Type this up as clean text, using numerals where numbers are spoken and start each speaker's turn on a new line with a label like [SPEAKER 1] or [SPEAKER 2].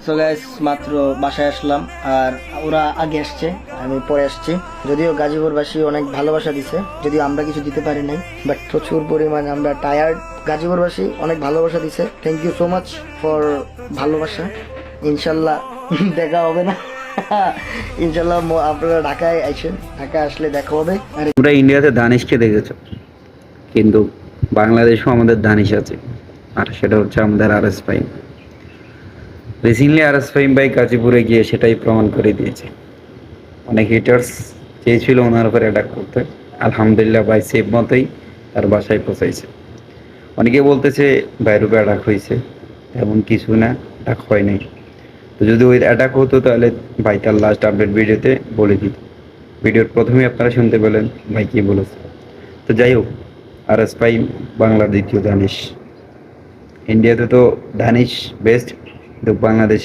[SPEAKER 1] So guys মাত্র বাসায় আসলাম, আর ওরা আগে আসছে, আমি পরে আসছি। যদিও গাজীপুরবাসী অনেক ভালোবাসা দিছে, যদিও আমরা কিছু দিতে পারি নাই, বাট প্রচুর পরিমাণে আমরা টায়ার্ড। গাজীপুরবাসী অনেক ভালোবাসা দিছে, thank you so much for ভালোবাসা। ইনশাল্লাহ দেখা হবে না ইনশাল্লাহ আপনারা ঢাকায় আইসেন, ঢাকা আসলে দেখা হবে। আর
[SPEAKER 2] তোমরা ইন্ডিয়াতে দানিশকে দেখেছো, কিন্তু বাংলাদেশেও আমাদের দানিশ আছে, আর সেটা হচ্ছে আমাদের RS Fahim. Recently RS Fahim ভাই গাজীপুরে গিয়ে সেটাই প্রমাণ করে দিয়েছে। অনেক হিটার্স চেয়েছিল ওনার উপরে অ্যাটাক করতে, আলহামদুলিল্লাহ ভাই সেফ মতোই তার বাসায় পৌঁছাইছে। অনেকে বলতেছে ভাইয়ের উপরে অ্যাটাক হয়েছে, এমন কিছু না, অ্যাটাক হয় নাই। তো যদি ওই অ্যাটাক হতো তাহলে ভাই তার লাস্ট আপডেট ভিডিওতে বলে দিত। ভিডিওর প্রথমেই আপনারা শুনতে পেলেন ভাই কি বলেছে। তো যাই হোক, আরএস ফাহিম বাংলার দ্বিতীয় দানিশ। ইন্ডিয়াতে তো দানিশ বেস্ট, কিন্তু বাংলাদেশ